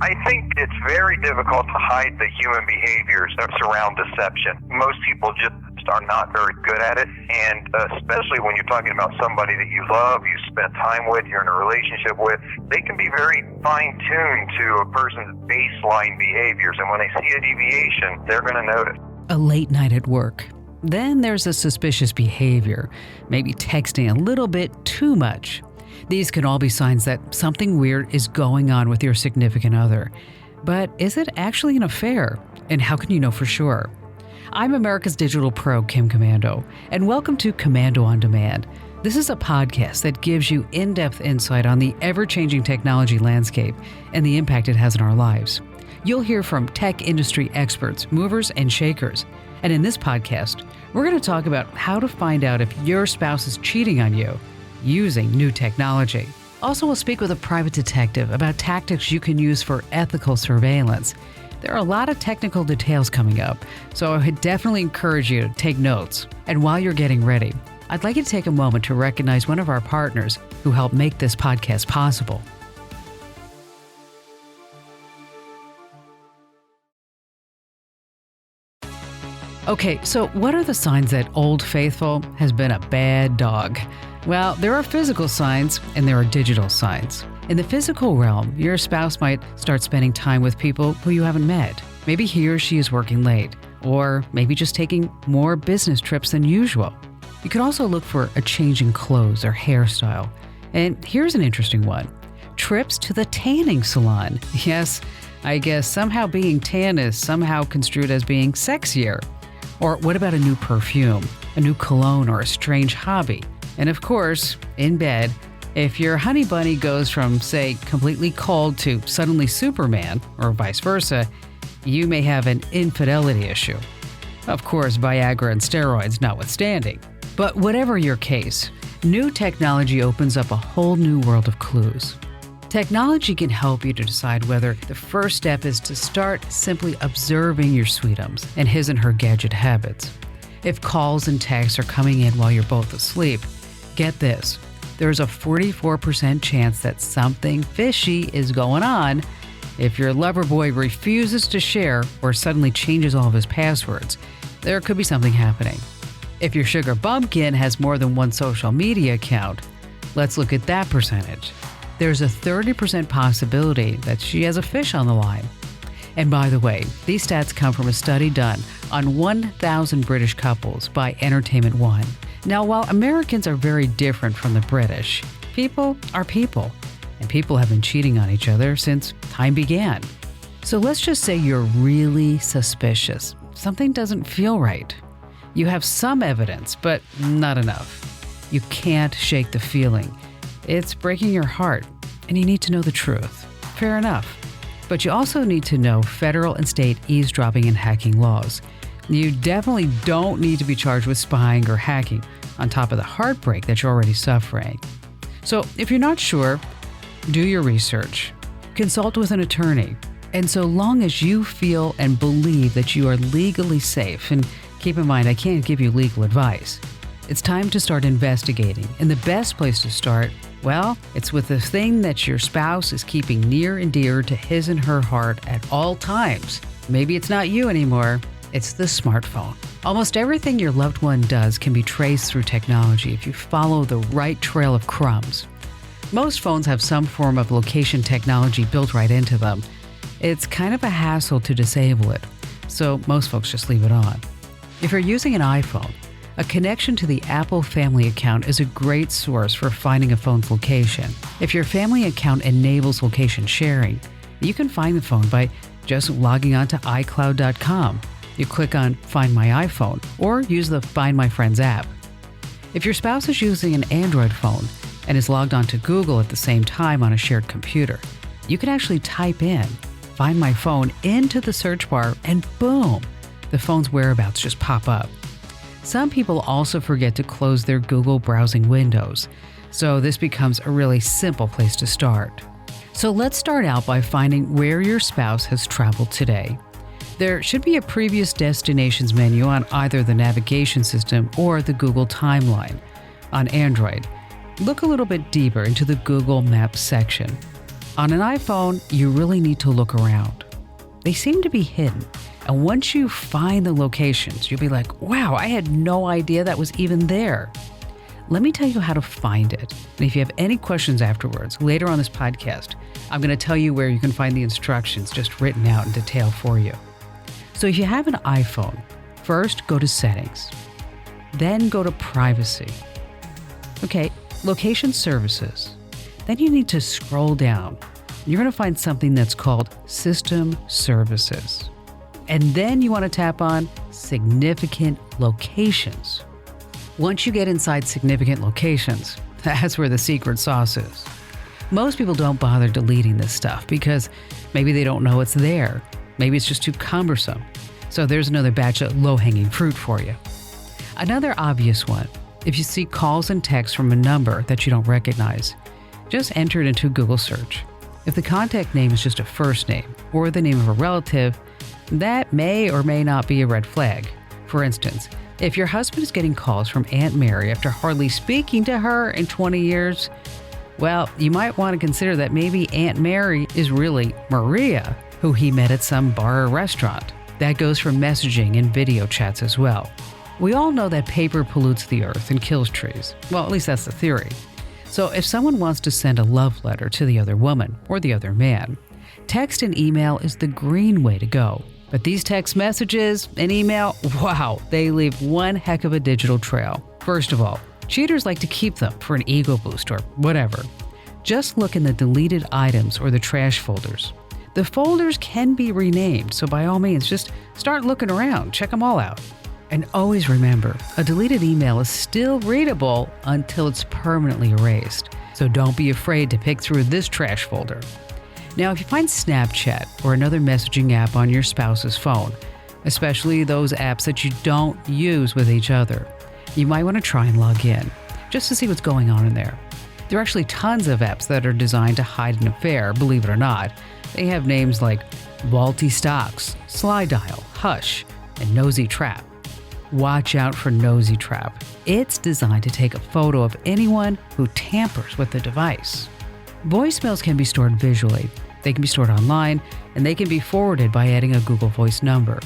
I think it's very difficult to hide the human behaviors that surround deception. Most people just are not very good at it, and especially when you're talking about somebody that you love, you spent time with, you're in a relationship with, they can be very fine-tuned to a person's baseline behaviors, and when they see a deviation, they're going to notice. A late night at work. Then there's a suspicious behavior, maybe texting a little bit too much. These can all be signs that something weird is going on with your significant other. But is it actually an affair? And how can you know for sure? I'm America's digital pro, Kim Komando, and welcome to Komando on Demand. This is a podcast that gives you in-depth insight on the ever-changing technology landscape and the impact it has in our lives. You'll hear from tech industry experts, movers and shakers. And in this podcast, we're going to talk about how to find out if your spouse is cheating on you using new technology. Also, we'll speak with a private detective about tactics you can use for ethical surveillance. There are a lot of technical details coming up, so I would definitely encourage you to take notes. And while you're getting ready, I'd like you to take a moment to recognize one of our partners who helped make this podcast possible. Okay, so what are the signs that Old Faithful has been a bad dog? Well, there are physical signs and there are digital signs. In the physical realm, your spouse might start spending time with people who you haven't met. Maybe he or she is working late, or maybe just taking more business trips than usual. You can also look for a change in clothes or hairstyle. And here's an interesting one. Trips to the tanning salon. Yes, I guess somehow being tan is somehow construed as being sexier. Or what about a new perfume, a new cologne, or a strange hobby? And of course, in bed, if your honey bunny goes from, say, completely cold to suddenly Superman, or vice versa, you may have an infidelity issue. Of course, Viagra and steroids notwithstanding. But whatever your case, new technology opens up a whole new world of clues. Technology can help you to decide whether the first step is to start simply observing your sweetums and his and her gadget habits. If calls and texts are coming in while you're both asleep, get this, there's a 44% chance that something fishy is going on. If your lover boy refuses to share or suddenly changes all of his passwords, there could be something happening. If your sugar bumpkin has more than one social media account, let's look at that percentage. There's a 30% possibility that she has a fish on the line. And by the way, these stats come from a study done on 1,000 British couples by Entertainment One. Now, while Americans are very different from the British, people are people, and people have been cheating on each other since time began. So let's just say you're really suspicious. Something doesn't feel right. You have some evidence, but not enough. You can't shake the feeling. It's breaking your heart, and you need to know the truth. Fair enough. But you also need to know federal and state eavesdropping and hacking laws. You definitely don't need to be charged with spying or hacking, on top of the heartbreak that you're already suffering. So if you're not sure, do your research. Consult with an attorney. And so long as you feel and believe that you are legally safe, and keep in mind, I can't give you legal advice, it's time to start investigating. And the best place to start, well, it's with the thing that your spouse is keeping near and dear to his and her heart at all times. Maybe it's not you anymore, it's the smartphone. Almost everything your loved one does can be traced through technology if you follow the right trail of crumbs. Most phones have some form of location technology built right into them. It's kind of a hassle to disable it, so most folks just leave it on. If you're using an iPhone, a connection to the Apple Family account is a great source for finding a phone's location. If your family account enables location sharing, you can find the phone by just logging on to iCloud.com. You click on Find My iPhone or use the Find My Friends app. If your spouse is using an Android phone and is logged on to Google at the same time on a shared computer, you can actually type in Find My Phone into the search bar and boom, the phone's whereabouts just pop up. Some people also forget to close their Google browsing windows, so this becomes a really simple place to start. So let's start out by finding where your spouse has traveled today. There should be a previous destinations menu on either the navigation system or the Google timeline. On Android, look a little bit deeper into the Google Maps section. On an iPhone, you really need to look around. They seem to be hidden. And once you find the locations, you'll be like, wow, I had no idea that was even there. Let me tell you how to find it. And if you have any questions afterwards, later on this podcast, I'm going to tell you where you can find the instructions just written out in detail for you. So if you have an iPhone, first go to Settings, then go to Privacy. Okay, Location Services. Then you need to scroll down. You're going to find something that's called System Services. And then you want to tap on Significant Locations. Once you get inside Significant Locations, that's where the secret sauce is. Most people don't bother deleting this stuff because maybe they don't know it's there. Maybe it's just too cumbersome. So there's another batch of low-hanging fruit for you. Another obvious one, if you see calls and texts from a number that you don't recognize, just enter it into Google search. If the contact name is just a first name or the name of a relative, that may or may not be a red flag. For instance, if your husband is getting calls from Aunt Mary after hardly speaking to her in 20 years, well, you might want to consider that maybe Aunt Mary is really Maria, who he met at some bar or restaurant. That goes for messaging and video chats as well. We all know that paper pollutes the earth and kills trees. Well, at least that's the theory. So if someone wants to send a love letter to the other woman or the other man, text and email is the green way to go. But these text messages and email, wow, they leave one heck of a digital trail. First of all, cheaters like to keep them for an ego boost or whatever. Just look in the deleted items or the trash folders. The folders can be renamed, so by all means, just start looking around, check them all out. And always remember, a deleted email is still readable until it's permanently erased. So don't be afraid to pick through this trash folder. Now, if you find Snapchat or another messaging app on your spouse's phone, especially those apps that you don't use with each other, you might want to try and log in, just to see what's going on in there. There are actually tons of apps that are designed to hide an affair, believe it or not. They have names like Vaulty Stocks, Sly Dial, Hush, and Nosy Trap. Watch out for Nosy Trap. It's designed to take a photo of anyone who tampers with the device. Voicemails can be stored visually. They can be stored online, and they can be forwarded by adding a Google Voice number.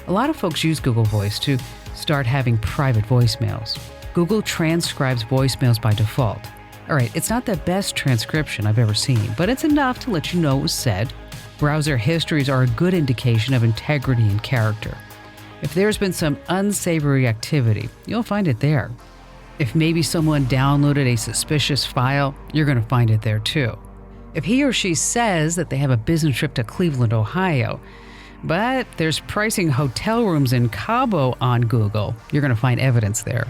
A lot of folks use Google Voice to start having private voicemails. Google transcribes voicemails by default. All right, it's not the best transcription I've ever seen, but it's enough to let you know it was said. Browser histories are a good indication of integrity and character. If there's been some unsavory activity, you'll find it there. If maybe someone downloaded a suspicious file, you're going to find it there too. If he or she says that they have a business trip to Cleveland, Ohio, but there's pricing hotel rooms in Cabo on Google, you're going to find evidence there.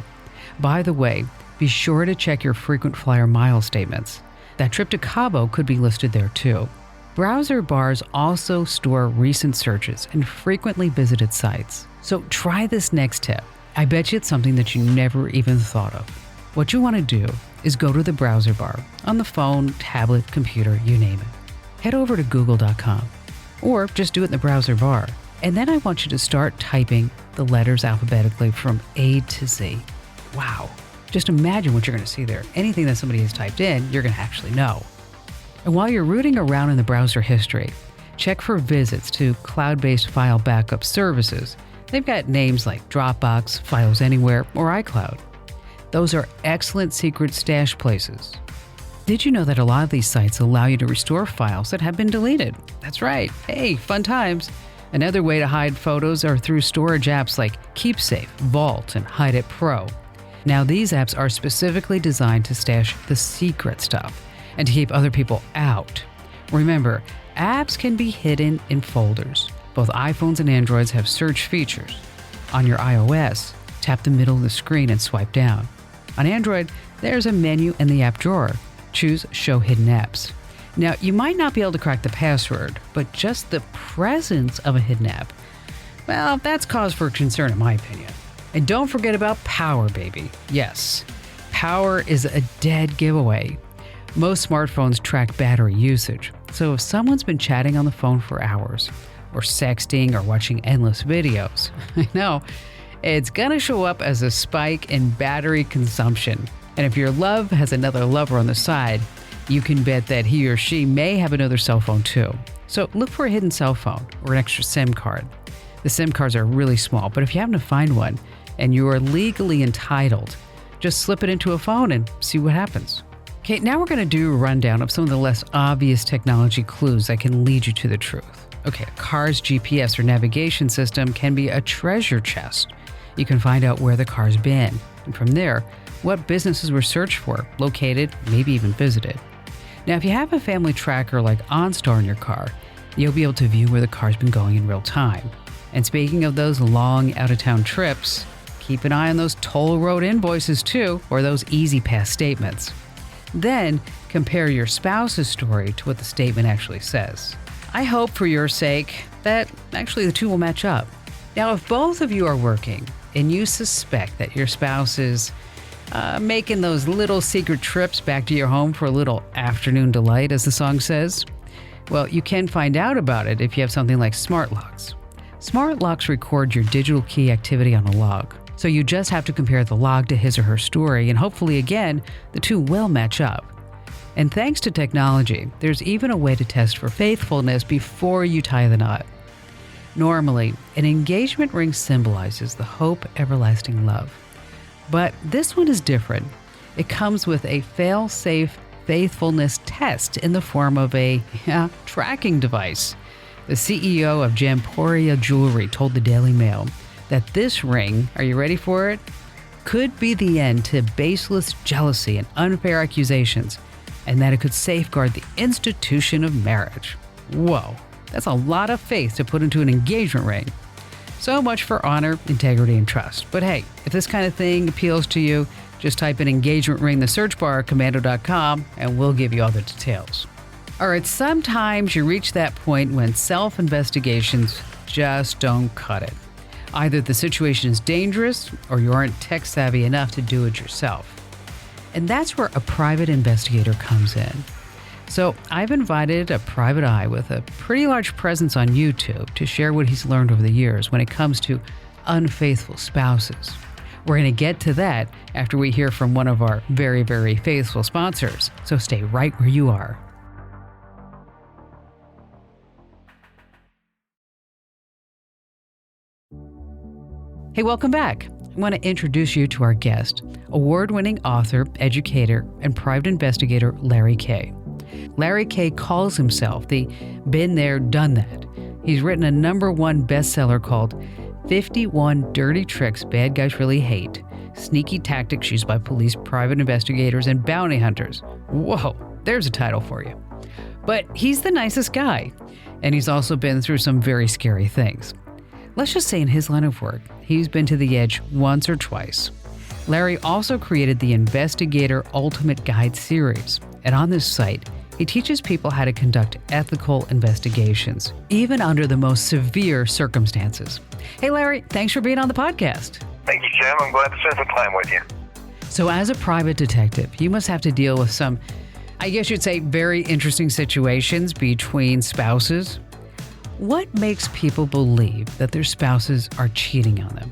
By the way, be sure to check your frequent flyer mile statements. That trip to Cabo could be listed there too. Browser bars also store recent searches and frequently visited sites. So try this next tip. I bet you it's something that you never even thought of. What you want to do is go to the browser bar on the phone, tablet, computer, you name it. Head over to google.com or just do it in the browser bar. And then I want you to start typing the letters alphabetically from A to Z. Wow. Just imagine what you're going to see there. Anything that somebody has typed in, you're going to actually know. And while you're rooting around in the browser history, check for visits to cloud-based file backup services. They've got names like Dropbox, Files Anywhere, or iCloud. Those are excellent secret stash places. Did you know that a lot of these sites allow you to restore files that have been deleted? That's right. Hey, fun times. Another way to hide photos are through storage apps like KeepSafe, Vault, and Hide It Pro. Now, these apps are specifically designed to stash the secret stuff and to keep other people out. Remember, apps can be hidden in folders. Both iPhones and Androids have search features. On your iOS, tap the middle of the screen and swipe down. On Android, there's a menu in the app drawer. Choose Show Hidden Apps. Now, you might not be able to crack the password, but just the presence of a hidden app, well, that's cause for concern in my opinion. And don't forget about power, baby. Yes, power is a dead giveaway. Most smartphones track battery usage, so if someone's been chatting on the phone for hours, or sexting, or watching endless videos, I know, it's gonna show up as a spike in battery consumption. And if your love has another lover on the side, you can bet that he or she may have another cell phone too. So look for a hidden cell phone or an extra SIM card. The SIM cards are really small, but if you happen to find one and you are legally entitled, just slip it into a phone and see what happens. Okay, now we're going to do a rundown of some of the less obvious technology clues that can lead you to the truth. Okay, a car's GPS or navigation system can be a treasure chest. You can find out where the car's been, and from there, what businesses were searched for, located, maybe even visited. Now, if you have a family tracker like OnStar in your car, you'll be able to view where the car's been going in real time. And speaking of those long out-of-town trips, keep an eye on those toll road invoices too, or those Easy Pass statements. Then, compare your spouse's story to what the statement actually says. I hope for your sake that actually the two will match up. Now, if both of you are working and you suspect that your spouse is making those little secret trips back to your home for a little afternoon delight, as the song says, well, you can find out about it if you have something like smart locks. Smart locks record your digital key activity on a log. So you just have to compare the log to his or her story, and hopefully, again, the two will match up. And thanks to technology, there's even a way to test for faithfulness before you tie the knot. Normally, an engagement ring symbolizes the hope, everlasting love. But this one is different. It comes with a fail-safe faithfulness test in the form of a tracking device. The CEO of Jamporia Jewelry told the Daily Mail that this ring, are you ready for it, could be the end to baseless jealousy and unfair accusations, and that it could safeguard the institution of marriage. Whoa, that's a lot of faith to put into an engagement ring. So much for honor, integrity, and trust. But hey, if this kind of thing appeals to you, just type in engagement ring in the search bar at komando.com and we'll give you all the details. All right, sometimes you reach that point when self-investigations just don't cut it. Either the situation is dangerous or you aren't tech savvy enough to do it yourself. And that's where a private investigator comes in. So I've invited a private eye with a pretty large presence on YouTube to share what he's learned over the years when it comes to unfaithful spouses. We're going to get to that after we hear from one of our very, very faithful sponsors. So stay right where you are. Hey, welcome back. I want to introduce you to our guest, award-winning author, educator, and private investigator Larry Kaye. Larry Kaye calls himself the been there, done that. He's written a #1 bestseller called 51 Dirty Tricks Bad Guys Really Hate, Sneaky Tactics Used by Police, Private Investigators, and Bounty Hunters. Whoa, there's a title for you. But he's the nicest guy, and he's also been through some very scary things. Let's just say in his line of work, he's been to the edge once or twice. Larry also created the Investigator Ultimate Guide series, and on this site, he teaches people how to conduct ethical investigations, even under the most severe circumstances. Hey, Larry, thanks for being on the podcast. Thank you, Jim. I'm glad to spend some time with you. So as a private detective, you must have to deal with some, I guess you'd say, very interesting situations between spouses. What makes people believe that their spouses are cheating on them?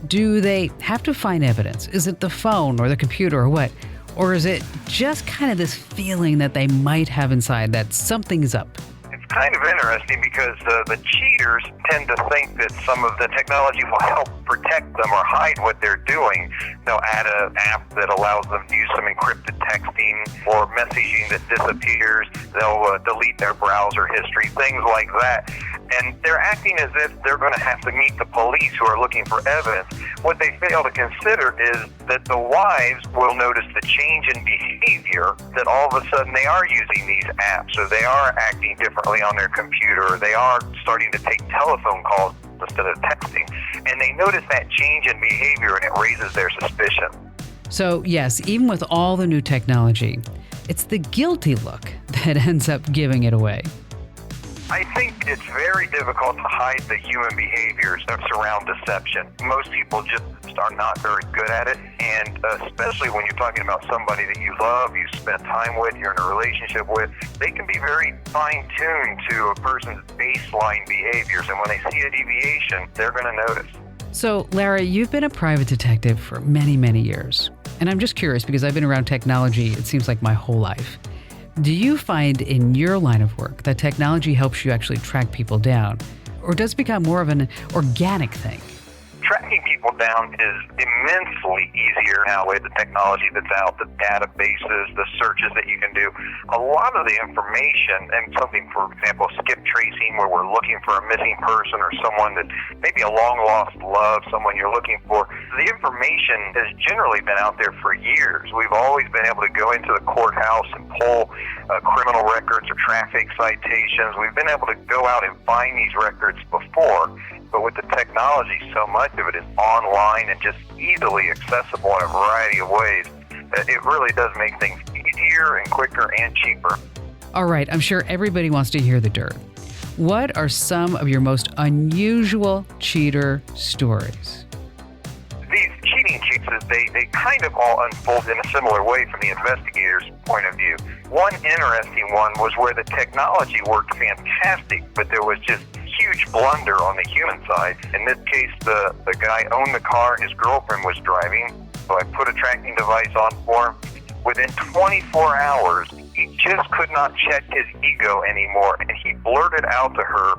Do they have to find evidence? Is it the phone or the computer or what? Or is it just kind of this feeling that they might have inside that something is up? It's kind of interesting because the cheaters tend to think that some of the technology will help protect them or hide what they're doing. They'll add an app that allows them to use some encrypted texting or messaging that disappears. They'll delete their browser history, things like that. And they're acting as if they're going to have to meet the police who are looking for evidence. What they fail to consider is that the wives will notice the change in behavior, that all of a sudden they are using these apps, or they are acting differently on their computer, or they are starting to take telephone calls instead of texting. And they notice that change in behavior, and it raises their suspicion. So yes, even with all the new technology, it's the guilty look that ends up giving it away. I think it's very difficult to hide the human behaviors that surround deception. Most people just are not very good at it, and especially when you're talking about somebody that you love, you spent time with, you're in a relationship with, they can be very fine-tuned to a person's baseline behaviors, and when they see a deviation, they're going to notice. So, Larry, you've been a private detective for many, many years. And I'm just curious because I've been around technology, it seems like my whole life. Do you find in your line of work that technology helps you actually track people down? Or does it become more of an organic thing? Tracking people down is immensely easier now with the technology that's out, the databases, the searches that you can do. A lot of the information, and something, for example, skip tracing, where we're looking for a missing person or someone that maybe a long-lost love, someone you're looking for, the information has generally been out there for years. We've always been able to go into the courthouse and pull criminal records or traffic citations. We've been able to go out and find these records before. But with the technology, so much of it is online and just easily accessible in a variety of ways. It really does make things easier and quicker and cheaper. All right, I'm sure everybody wants to hear the dirt. What are some of your most unusual cheater stories? These cheating cases, they kind of all unfold in a similar way from the investigator's point of view. One interesting one was where the technology worked fantastic, but there was just huge blunder on the human side. In this case, the guy owned the car, his girlfriend was driving, so I put a tracking device on for him. Within 24 hours, he just could not check his ego anymore, and he blurted out to her,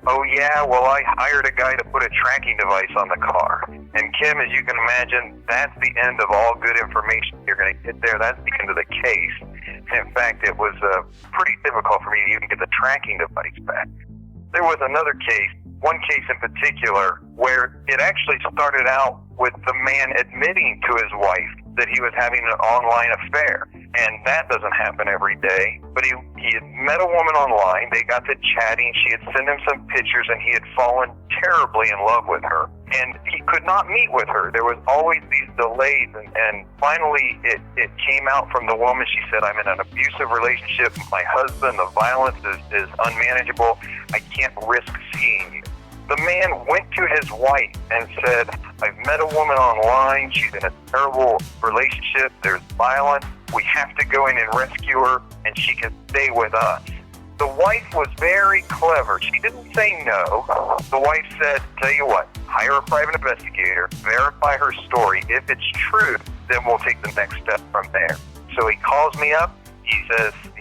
"Oh yeah, well I hired a guy to put a tracking device on the car." And Kim, as you can imagine, that's the end of all good information you're going to get there. That's the end of the case. In fact, it was pretty difficult for me to even get the tracking device back. There was another case, one case in particular, where it actually started out with the man admitting to his wife that he was having an online affair. And that doesn't happen every day. But he had met a woman online, they got to chatting, she had sent him some pictures, and he had fallen terribly in love with her. And he could not meet with her. There was always these delays, and finally it came out from the woman. She said, "I'm in an abusive relationship with my husband, the violence is unmanageable, I can't risk seeing you." The man went to his wife and said, "I've met a woman online, she's in a terrible relationship, there's violence, we have to go in and rescue her, and she can stay with us." The wife was very clever. She didn't say no. The wife said, "Tell you what, hire a private investigator, verify her story. If it's true, then we'll take the next step from there." So he calls me up. He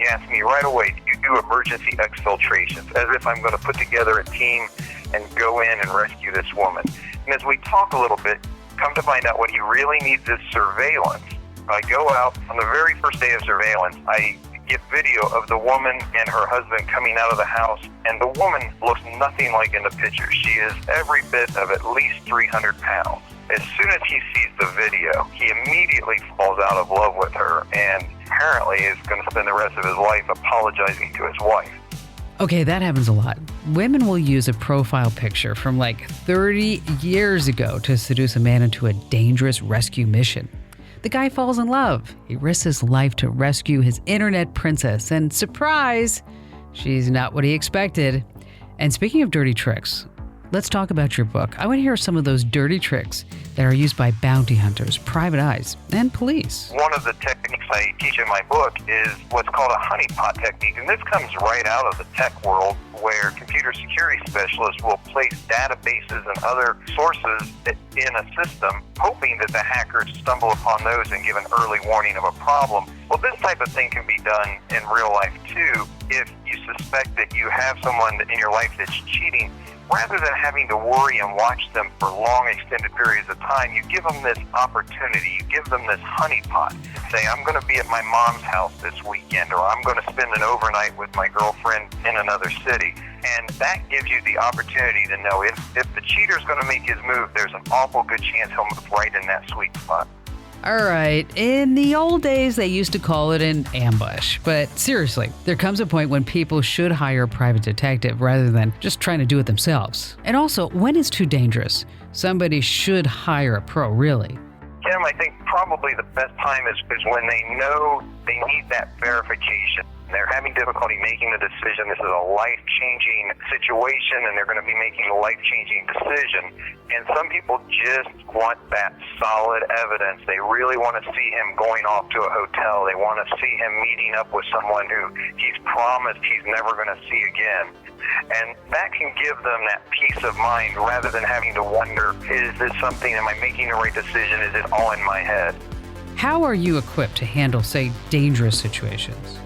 asks me right away, "Do you do emergency exfiltrations?" As if I'm going to put together a team and go in and rescue this woman. And as we talk a little bit, come to find out what he really needs is surveillance. I go out on the very first day of surveillance. I get video of the woman and her husband coming out of the house, and the woman looks nothing like in the picture. She is every bit of at least 300 pounds. As soon as he sees the video, he immediately falls out of love with her and apparently is going to spend the rest of his life apologizing to his wife. Okay, that happens a lot. Women will use a profile picture from like 30 years ago to seduce a man into a dangerous rescue mission. The guy falls in love. He risks his life to rescue his internet princess, and surprise, she's not what he expected. And speaking of dirty tricks, let's talk about your book. I want to hear some of those dirty tricks that are used by bounty hunters, private eyes, and police. One of the techniques I teach in my book is what's called a honeypot technique, and this comes right out of the tech world, where computer security specialists will place databases and other sources in a system, hoping that the hackers stumble upon those and give an early warning of a problem. Well, this type of thing can be done in real life too. If you suspect that you have someone in your life that's cheating, rather than having to worry and watch them for long extended periods of time, you give them this opportunity, you give them this honeypot. Say, "I'm going to be at my mom's house this weekend," or "I'm going to spend an overnight with my girlfriend in another city." And that gives you the opportunity to know if the cheater's going to make his move, there's an awful good chance he'll move right in that sweet spot. All right, in the old days, they used to call it an ambush. But seriously, there comes a point when people should hire a private detective rather than just trying to do it themselves. And also, when it's too dangerous, somebody should hire a pro, really. Kim, I think probably the best time is when they know they need that verification. They're having difficulty making the decision. This is a life-changing situation, and they're going to be making a life-changing decision. And some people just want that solid evidence. They really want to see him going off to a hotel. They want to see him meeting up with someone who he's promised he's never going to see again. And that can give them that peace of mind rather than having to wonder, is this something, am I making the right decision? Is it all in my head? How are you equipped to handle, say, dangerous situations?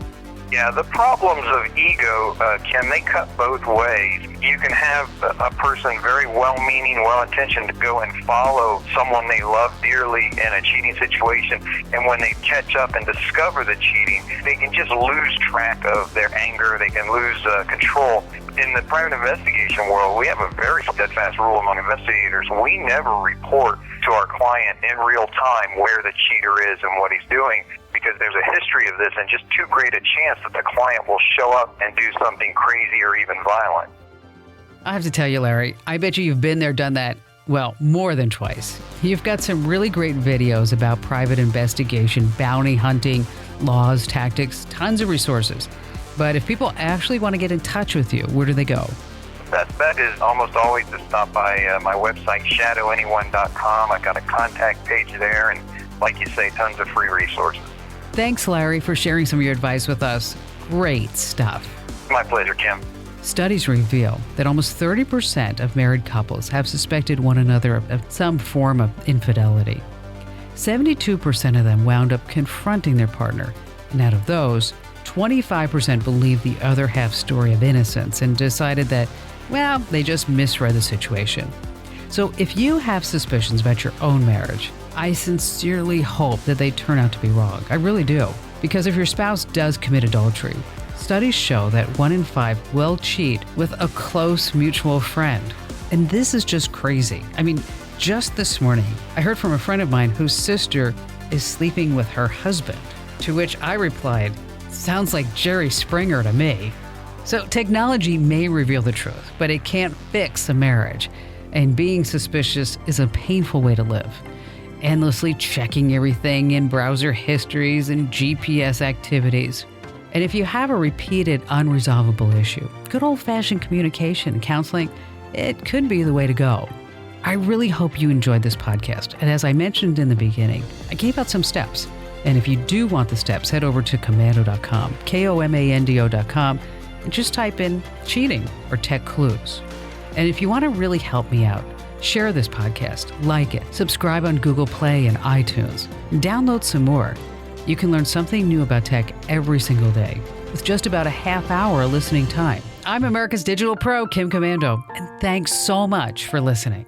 Yeah, the problems of ego, Kim, they cut both ways. You can have a person very well-meaning, well-intentioned to go and follow someone they love dearly in a cheating situation, and when they catch up and discover the cheating, they can just lose track of their anger. They can lose control. In the private investigation world, we have a very steadfast rule among investigators. We never report to our client in real time where the cheater is and what he's doing, because there's a history of this and just too great a chance that the client will show up and do something crazy or even violent. I have to tell you, Larry, I bet you've been there, done that, well, more than twice. You've got some really great videos about private investigation, bounty hunting, laws, tactics, tons of resources. But if people actually want to get in touch with you, where do they go? That is almost always to stop by my website, shadowanyone.com. I've got a contact page there, and like you say, tons of free resources. Thanks, Larry, for sharing some of your advice with us. Great stuff. My pleasure, Kim. Studies reveal that almost 30% of married couples have suspected one another of some form of infidelity. 72% of them wound up confronting their partner, and out of those, 25% believed the other half's story of innocence and decided that, well, they just misread the situation. So if you have suspicions about your own marriage, I sincerely hope that they turn out to be wrong. I really do. Because if your spouse does commit adultery, studies show that 1 in 5 will cheat with a close mutual friend. And this is just crazy. I mean, just this morning, I heard from a friend of mine whose sister is sleeping with her husband, to which I replied, "Sounds like Jerry Springer to me." So technology may reveal the truth, but it can't fix a marriage. And being suspicious is a painful way to live. Endlessly checking everything in browser histories and GPS activities. And if you have a repeated unresolvable issue, good old-fashioned communication and counseling, it could be the way to go. I really hope you enjoyed this podcast. And as I mentioned in the beginning, I gave out some steps. And if you do want the steps, head over to komando.com, Komando.com, and just type in cheating or tech clues. And if you want to really help me out, share this podcast, like it, subscribe on Google Play and iTunes, and download some more. You can learn something new about tech every single day with just about a half-hour listening time. I'm America's Digital Pro, Kim Komando, and thanks so much for listening.